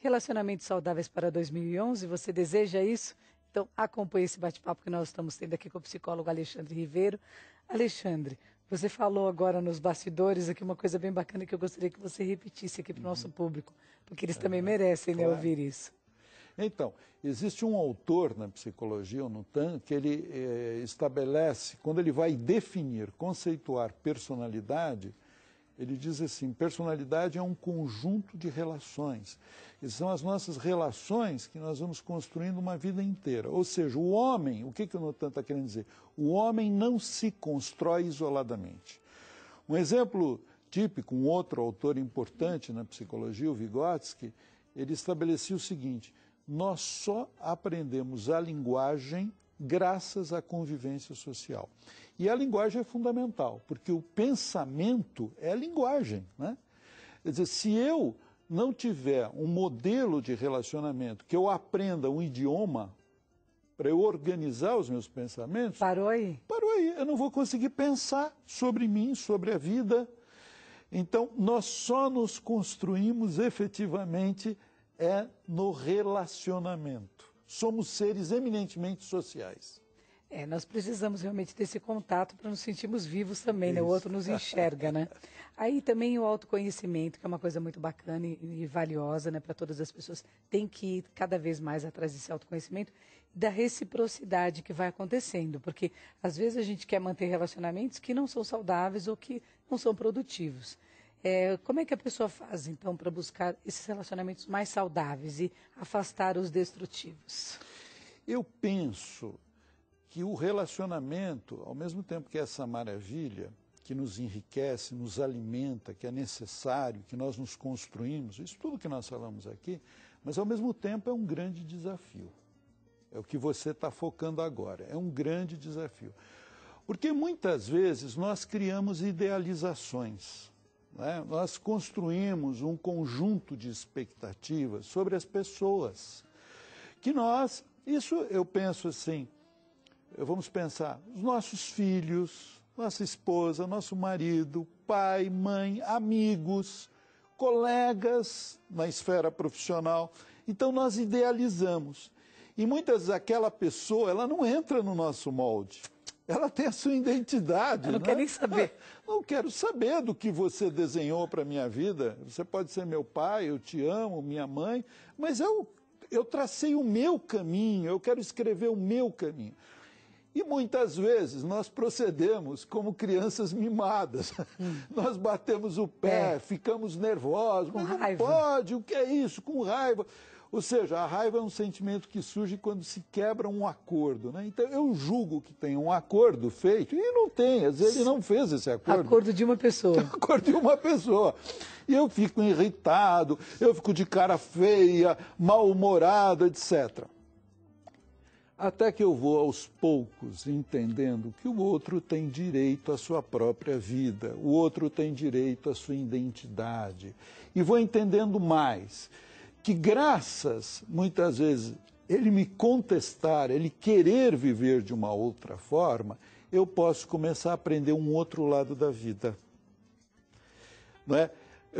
Relacionamentos saudáveis para 2011, você deseja isso? Então, acompanhe esse bate-papo que nós estamos tendo aqui com o psicólogo Alexandre Ribeiro. Alexandre, você falou agora nos bastidores aqui uma coisa bem bacana que eu gostaria que você repetisse aqui para o nosso público, porque eles também merecem, né, ouvir isso. Então, existe um autor na psicologia, o Nutan, que ele estabelece, quando ele vai definir, conceituar personalidade, ele diz assim, personalidade é um conjunto de relações. E são as nossas relações que nós vamos construindo uma vida inteira. Ou seja, o homem, o que o Nutan está querendo dizer? O homem não se constrói isoladamente. Um exemplo típico, um outro autor importante na psicologia, o Vygotsky, ele estabelecia o seguinte, nós só aprendemos a linguagem graças à convivência social. E a linguagem é fundamental, porque o pensamento é a linguagem, né? Quer dizer, se eu não tiver um modelo de relacionamento, que eu aprenda um idioma para eu organizar os meus pensamentos... Parou aí? Parou aí. Eu não vou conseguir pensar sobre mim, sobre a vida. Então, nós só nos construímos efetivamente no relacionamento. Somos seres eminentemente sociais. Nós precisamos realmente desse contato para nos sentirmos vivos também, né? O outro nos enxerga, né? Aí também o autoconhecimento, que é uma coisa muito bacana e valiosa, né, para todas as pessoas, tem que ir cada vez mais atrás desse autoconhecimento, da reciprocidade que vai acontecendo, porque às vezes a gente quer manter relacionamentos que não são saudáveis ou que não são produtivos. Como é que a pessoa faz, então, para buscar esses relacionamentos mais saudáveis e afastar os destrutivos? Eu penso que o relacionamento, ao mesmo tempo que é essa maravilha, que nos enriquece, nos alimenta, que é necessário, que nós nos construímos, isso tudo que nós falamos aqui, mas ao mesmo tempo é um grande desafio. É o que você está focando agora, é um grande desafio. Porque muitas vezes nós criamos idealizações, né? Nós construímos um conjunto de expectativas sobre as pessoas, que nós, isso eu penso assim, vamos pensar, os nossos filhos, nossa esposa, nosso marido, pai, mãe, amigos, colegas na esfera profissional. Então nós idealizamos. E muitas vezes aquela pessoa, ela não entra no nosso molde. Ela tem a sua identidade. Eu não quero nem saber. Não quero saber do que você desenhou para a minha vida. Você pode ser meu pai, eu te amo, minha mãe, mas eu tracei o meu caminho, eu quero escrever o meu caminho. E muitas vezes nós procedemos como crianças mimadas. Nós batemos o pé, ficamos nervosos. Com mas raiva. Não pode, o que é isso? Com raiva. Ou seja, a raiva é um sentimento que surge quando se quebra um acordo, né? Então eu julgo que tem um acordo feito, e não tem, às vezes ele não fez esse acordo. Acordo de uma pessoa. Acordo de uma pessoa. E eu fico irritado, eu fico de cara feia, mal-humorado, etc. Até que eu vou aos poucos entendendo que o outro tem direito à sua própria vida, o outro tem direito à sua identidade. E vou entendendo mais que graças, muitas vezes, ele me contestar, ele querer viver de uma outra forma, eu posso começar a aprender um outro lado da vida. Não é?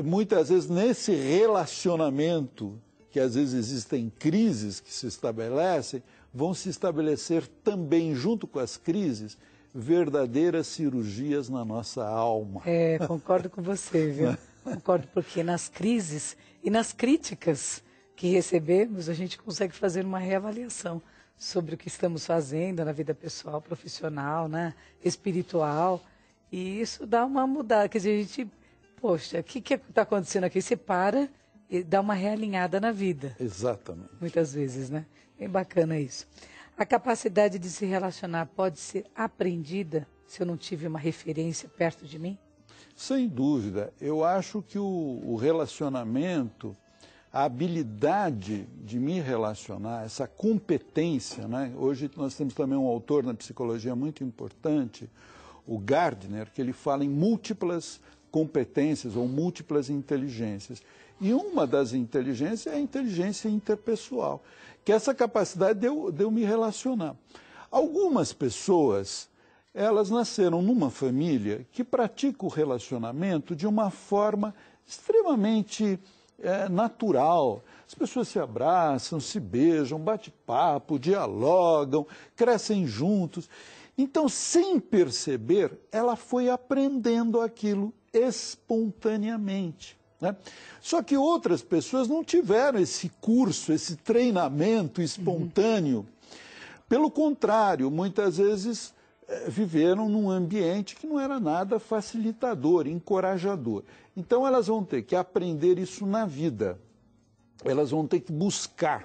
Muitas vezes nesse relacionamento, que às vezes existem crises que se estabelecem, vão se estabelecer também, junto com as crises, verdadeiras cirurgias na nossa alma. Concordo com você, viu? Concordo, porque nas crises e nas críticas que recebemos, a gente consegue fazer uma reavaliação sobre o que estamos fazendo na vida pessoal, profissional, né? Espiritual, e isso dá uma mudada, quer dizer, a gente, poxa, o que está acontecendo aqui? Você para e dá uma realinhada na vida. Exatamente. Muitas vezes, né? Bem bacana isso. A capacidade de se relacionar pode ser aprendida se eu não tive uma referência perto de mim? Sem dúvida. Eu acho que o relacionamento, a habilidade de me relacionar, essa competência, né? Hoje nós temos também um autor na psicologia muito importante, o Gardner, que ele fala em múltiplas competências ou múltiplas inteligências. E uma das inteligências é a inteligência interpessoal, que é essa capacidade de eu me relacionar. Algumas pessoas, elas nasceram numa família que pratica o relacionamento de uma forma extremamente natural, As pessoas se abraçam, se beijam, bate papo, dialogam, crescem juntos. Então, sem perceber, ela foi aprendendo aquilo espontaneamente, né? Só que outras pessoas não tiveram esse curso, esse treinamento espontâneo. Pelo contrário, muitas vezes viveram num ambiente que não era nada facilitador, encorajador. Então elas vão ter que aprender isso na vida, elas vão ter que buscar.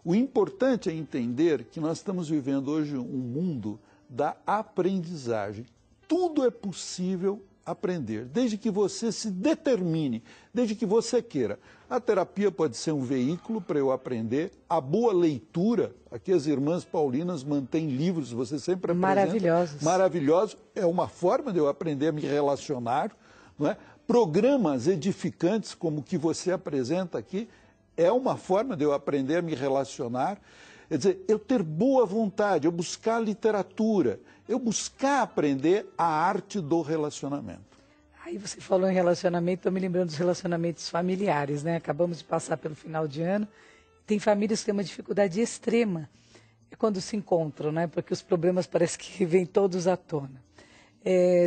O importante é entender que nós estamos vivendo hoje um mundo da aprendizagem. Tudo é possível aprender, desde que você se determine, desde que você queira. A terapia pode ser um veículo para eu aprender, a boa leitura, aqui as irmãs paulinas mantêm livros, você sempre apresenta. Maravilhosos. Maravilhosos, é uma forma de eu aprender a me relacionar, não é? Programas edificantes, como o que você apresenta aqui, é uma forma de eu aprender a me relacionar. Quer dizer, eu ter boa vontade, eu buscar literatura, eu buscar aprender a arte do relacionamento. Aí você falou em relacionamento, estou me lembrando dos relacionamentos familiares, né? Acabamos de passar pelo final de ano. Tem famílias que têm uma dificuldade extrema quando se encontram, né? Porque os problemas parece que vêm todos à tona.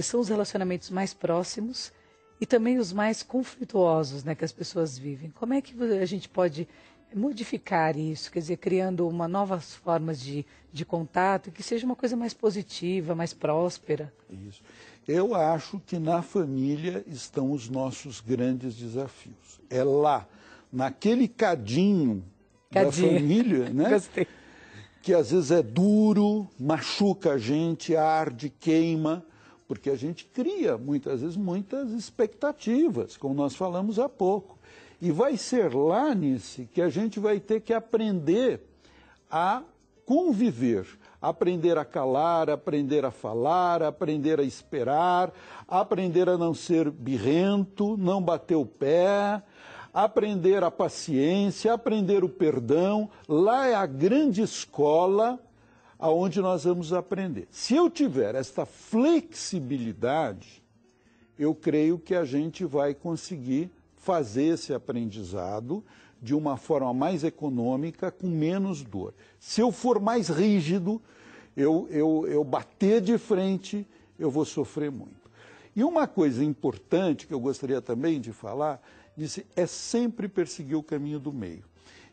São os relacionamentos mais próximos e também os mais conflituosos, né, que as pessoas vivem. Como é que a gente pode modificar isso, quer dizer, criando novas formas de contato, que seja uma coisa mais positiva, mais próspera? Isso. Eu acho que na família estão os nossos grandes desafios. É lá, naquele cadinho da família, né? Gostei. Que às vezes é duro, machuca a gente, arde, queima, porque a gente cria, muitas vezes, muitas expectativas, como nós falamos há pouco. E vai ser lá nisso que a gente vai ter que aprender a conviver, aprender a calar, aprender a falar, aprender a esperar, aprender a não ser birrento, não bater o pé, aprender a paciência, aprender o perdão. Lá é a grande escola aonde nós vamos aprender. Se eu tiver esta flexibilidade, eu creio que a gente vai conseguir fazer esse aprendizado de uma forma mais econômica, com menos dor. Se eu for mais rígido, eu bater de frente, eu vou sofrer muito. E uma coisa importante que eu gostaria também de falar, é sempre perseguir o caminho do meio.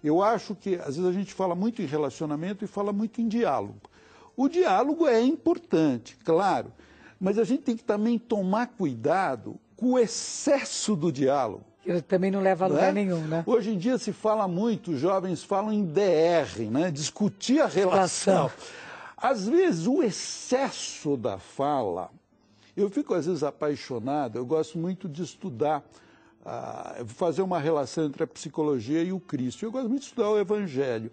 Eu acho que, às vezes, a gente fala muito em relacionamento e fala muito em diálogo. O diálogo é importante, claro, mas a gente tem que também tomar cuidado com o excesso do diálogo. Que também não leva a lugar nenhum, né? Hoje em dia se fala muito, os jovens falam em DR, né? Discutir a relação. Às vezes o excesso da fala, eu fico às vezes apaixonado, eu gosto muito de estudar, fazer uma relação entre a psicologia e o Cristo. Eu gosto muito de estudar o Evangelho.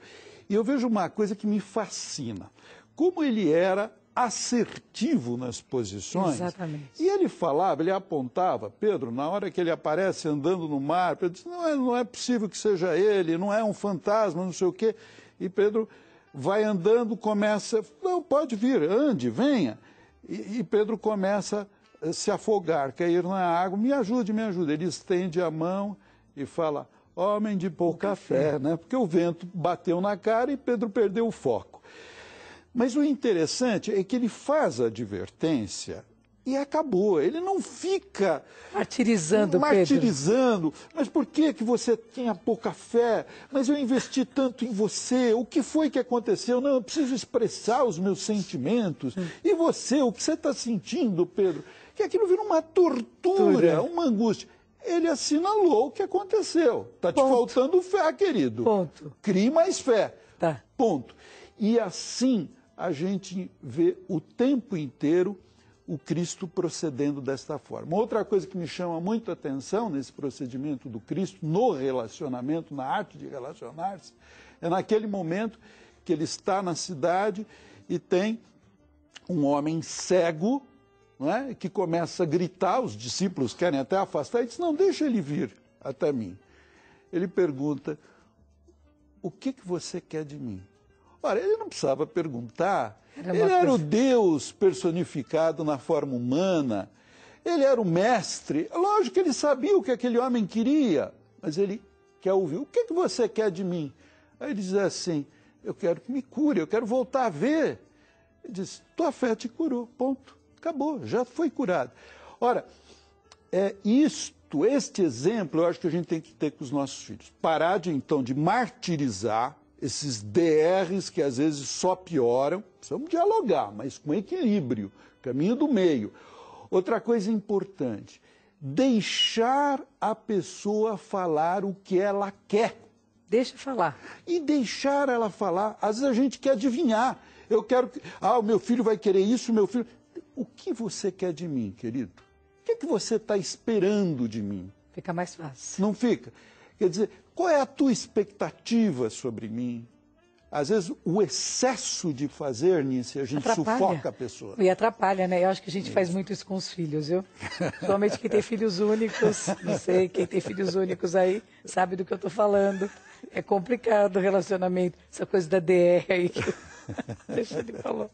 E eu vejo uma coisa que me fascina. Como ele era assertivo nas posições. Exatamente. E ele falava, ele apontava, Pedro, na hora que ele aparece andando no mar, Pedro disse, não é possível que seja ele, não é um fantasma, não sei o quê. E Pedro vai andando, começa, não, pode vir, ande, venha. E Pedro começa a se afogar, quer ir na água, me ajude, me ajude. Ele estende a mão e fala, homem de pouca fé, né? Porque o vento bateu na cara e Pedro perdeu o foco. Mas o interessante é que ele faz a advertência e acabou. Ele não fica martirizando, Pedro. Mas por que você tem pouca fé? Mas eu investi tanto em você. O que foi que aconteceu? Não, eu preciso expressar os meus sentimentos. E você, o que você está sentindo, Pedro? Que aquilo vira uma tortura, uma angústia. Ele assinalou o que aconteceu. Está te faltando fé, querido. Ponto. Crie mais fé. Tá. Ponto. E assim a gente vê o tempo inteiro o Cristo procedendo desta forma. Outra coisa que me chama muito a atenção nesse procedimento do Cristo, no relacionamento, na arte de relacionar-se, é naquele momento que ele está na cidade e tem um homem cego, não é? Que começa a gritar, os discípulos querem até afastar, e diz, não, deixa ele vir até mim. Ele pergunta, o que você quer de mim? Ora, ele não precisava perguntar, ele era o Deus personificado na forma humana, ele era o mestre, lógico que ele sabia o que aquele homem queria, mas ele quer ouvir. O que você quer de mim? Aí ele diz assim, eu quero que me cure, eu quero voltar a ver. Ele diz, tua fé te curou, ponto. Acabou, já foi curado. Ora, este exemplo eu acho que a gente tem que ter com os nossos filhos. Parar então de martirizar esses DRs que às vezes só pioram. Precisamos dialogar, mas com equilíbrio, caminho do meio. Outra coisa importante, deixar a pessoa falar o que ela quer. Deixa falar. E deixar ela falar. Às vezes a gente quer adivinhar. Eu quero que... o meu filho vai querer isso, o meu filho... O que você quer de mim, querido? O que você está esperando de mim? Fica mais fácil. Não fica? Quer dizer, qual é a tua expectativa sobre mim? Às vezes, o excesso de fazer, Nícia, a gente sufoca a pessoa. E atrapalha, né? Eu acho que a gente faz muito isso com os filhos, viu? Principalmente quem tem filhos únicos, não sei, quem tem filhos únicos aí sabe do que eu estou falando. É complicado o relacionamento, essa coisa da DR aí que deixa ele falar.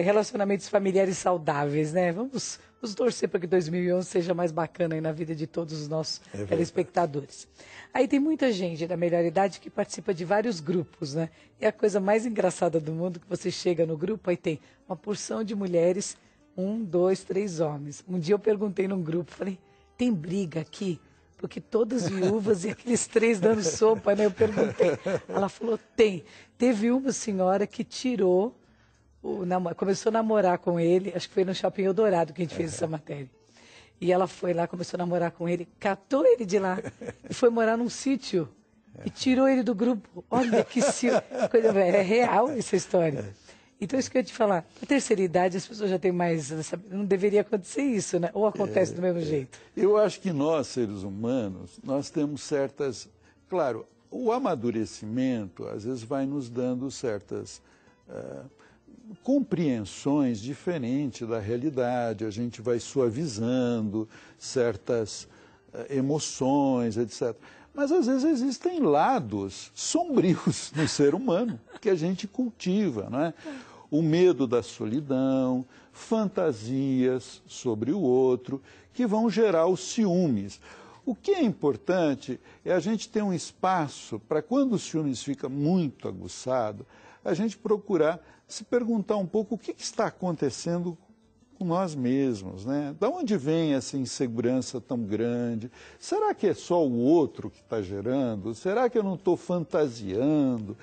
Relacionamentos familiares saudáveis, né? Vamos torcer para que 2011 seja mais bacana aí na vida de todos os nossos telespectadores. Aí tem muita gente da melhor idade que participa de vários grupos, né? E a coisa mais engraçada do mundo que você chega no grupo, aí tem uma porção de mulheres, 1, 2, 3 homens. Um dia eu perguntei num grupo, falei, tem briga aqui? Porque todas viúvas e aqueles 3 dando sopa, né? Eu perguntei. Ela falou, tem. Teve uma senhora que tirou... começou a namorar com ele, acho que foi no Shopping Eldorado que a gente fez essa matéria. E ela foi lá, começou a namorar com ele, catou ele de lá e foi morar num sítio e tirou ele do grupo. Olha que coisa, é real essa história. Então, isso que eu ia te falar, na terceira idade as pessoas já têm mais, não deveria acontecer isso, né? Ou acontece do mesmo jeito? Eu acho que nós, seres humanos, nós temos certas... Claro, o amadurecimento, às vezes, vai nos dando certas... compreensões diferentes da realidade, a gente vai suavizando certas emoções, etc. Mas às vezes existem lados sombrios no ser humano que a gente cultiva, não é? O medo da solidão, fantasias sobre o outro, que vão gerar os ciúmes. O que é importante é a gente ter um espaço para, quando o ciúmes fica muito aguçado, a gente procurar se perguntar um pouco o que está acontecendo com nós mesmos, né? Da onde vem essa insegurança tão grande? Será que é só o outro que está gerando? Será que eu não estou fantasiando?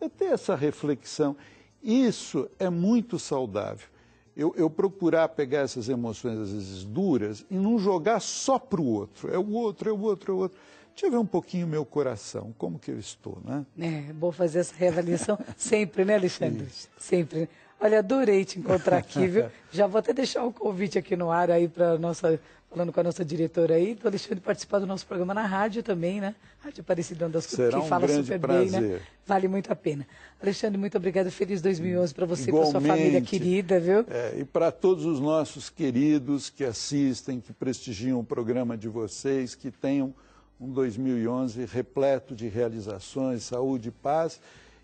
É ter essa reflexão. Isso é muito saudável. Eu procurar pegar essas emoções, às vezes, duras e não jogar só para o outro. É o outro, é o outro, é o outro. Deixa eu ver um pouquinho o meu coração, como que eu estou, né? É bom fazer essa reavaliação sempre, né, Alexandre? Isso. Sempre. Olha, adorei te encontrar aqui, viu? Já vou até deixar o convite aqui no ar aí para nossa, falando com a nossa diretora aí, do Alexandre participar do nosso programa na rádio também, né? Rádio Aparecida das Coisas, que fala super bem, né? Vale muito a pena. Alexandre, muito obrigado. Feliz 2011 para você e para sua família querida, viu? E para todos os nossos queridos que assistem, que prestigiam o programa de vocês, que tenham um 2011 repleto de realizações, saúde e paz.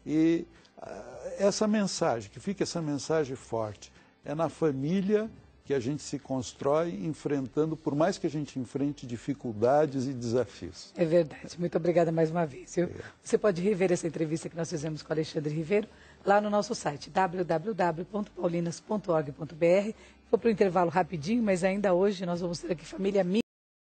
E essa mensagem, que fica essa mensagem forte, é na família que a gente se constrói enfrentando, por mais que a gente enfrente dificuldades e desafios. É verdade. Muito obrigada mais uma vez. Viu? Você pode rever essa entrevista que nós fizemos com Alexandre Ribeiro lá no nosso site, www.paulinas.org.br. Vou para o intervalo rapidinho, mas ainda hoje nós vamos ter aqui Família